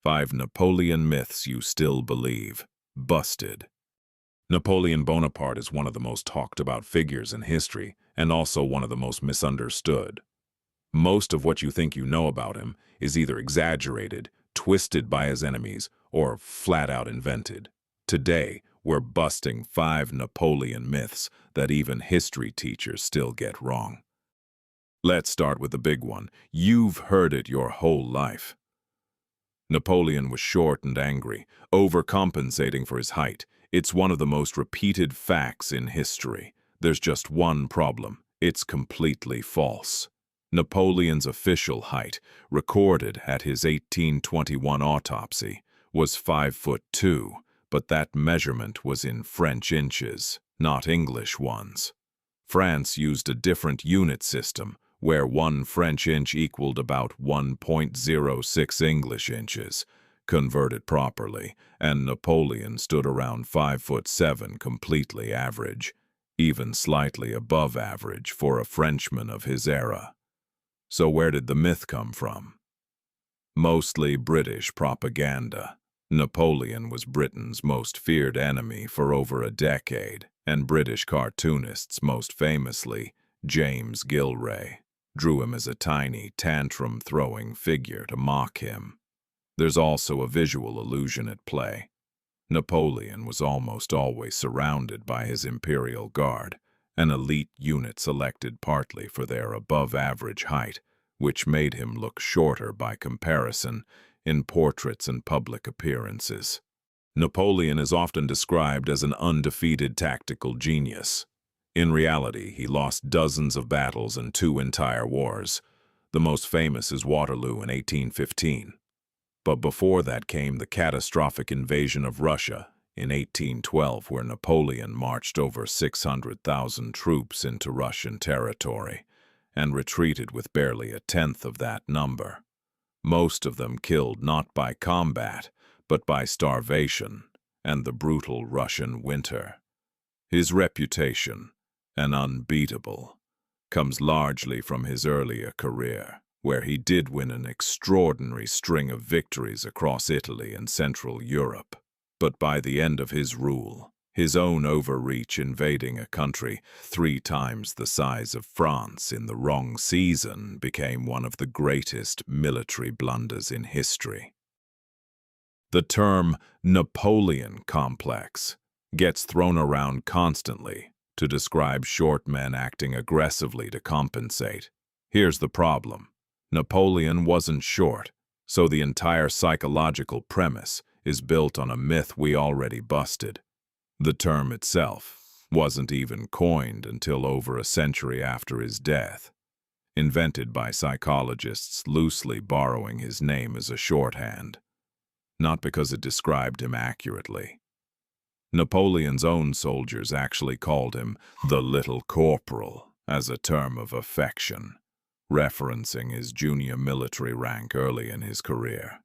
5 Napoleon myths you still believe. Busted. Napoleon Bonaparte is one of the most talked about figures in history, and also one of the most misunderstood. Most of what you think you know about him is either exaggerated, twisted by his enemies, or flat out invented. Today, we're busting 5 Napoleon myths that even history teachers still get wrong. Let's start with the big one. You've heard it your whole life. Napoleon was short and angry, overcompensating for his height. It's one of the most repeated facts in history. There's just one problem. It's completely false. Napoleon's official height, recorded at his 1821 autopsy, was 5'2", but that measurement was in French inches, not English ones. France used a different unit system, where 1 French inch equaled about 1.06 English inches, converted properly, and Napoleon stood around 5'7", completely average, even slightly above average for a Frenchman of his era. So where did the myth come from? Mostly British propaganda. Napoleon was Britain's most feared enemy for over a decade, and British cartoonists, most famously James Gillray, drew him as a tiny, tantrum-throwing figure to mock him. There's also a visual illusion at play. Napoleon was almost always surrounded by his imperial guard, an elite unit selected partly for their above-average height, which made him look shorter by comparison in portraits and public appearances. Napoleon is often described as an undefeated tactical genius. In reality, he lost dozens of battles and 2 entire wars. The most famous is Waterloo in 1815. But before that came the catastrophic invasion of Russia in 1812, where Napoleon marched over 600,000 troops into Russian territory and retreated with barely a tenth of that number. Most of them killed not by combat, but by starvation and the brutal Russian winter. His reputation, an unbeatable, comes largely from his earlier career, where he did win an extraordinary string of victories across Italy and Central Europe. But by the end of his rule, his own overreach invading a country 3 times the size of France in the wrong season became one of the greatest military blunders in history. The term Napoleon Complex gets thrown around constantly to describe short men acting aggressively to compensate. Here's the problem. Napoleon wasn't short, so the entire psychological premise is built on a myth we already busted. The term itself wasn't even coined until over a century after his death, invented by psychologists loosely borrowing his name as a shorthand, not because it described him accurately. Napoleon's own soldiers actually called him the Little Corporal as a term of affection, referencing his junior military rank early in his career,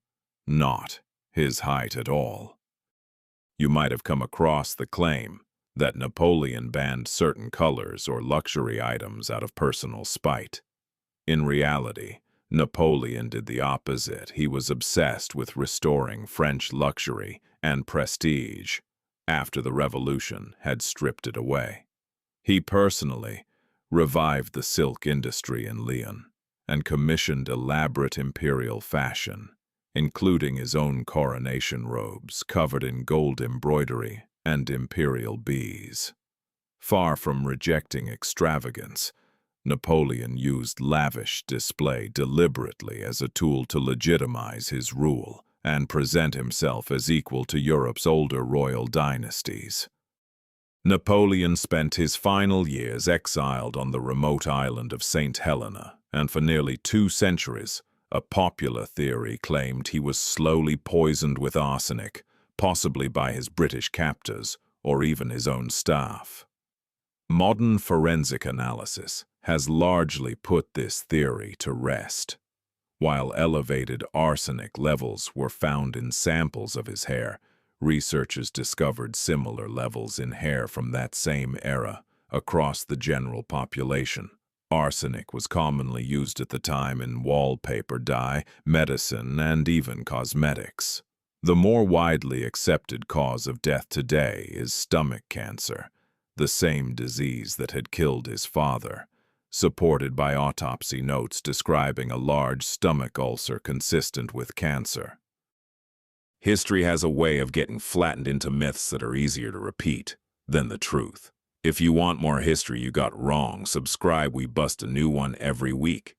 not his height at all. You might have come across the claim that Napoleon banned certain colors or luxury items out of personal spite. In reality, Napoleon did the opposite. He was obsessed with restoring French luxury and prestige after the Revolution had stripped it away. He personally revived the silk industry in Lyon and commissioned elaborate imperial fashion, including his own coronation robes covered in gold embroidery and imperial bees. Far from rejecting extravagance, Napoleon used lavish display deliberately as a tool to legitimize his rule and present himself as equal to Europe's older royal dynasties. Napoleon spent his final years exiled on the remote island of Saint Helena, and for nearly 2 centuries, a popular theory claimed he was slowly poisoned with arsenic, possibly by his British captors or even his own staff. Modern forensic analysis has largely put this theory to rest. While elevated arsenic levels were found in samples of his hair, researchers discovered similar levels in hair from that same era across the general population. Arsenic was commonly used at the time in wallpaper dye, medicine, and even cosmetics. The more widely accepted cause of death today is stomach cancer, the same disease that had killed his father, supported by autopsy notes describing a large stomach ulcer consistent with cancer. History has a way of getting flattened into myths that are easier to repeat than the truth. If you want more history you got wrong, subscribe. We bust a new one every week.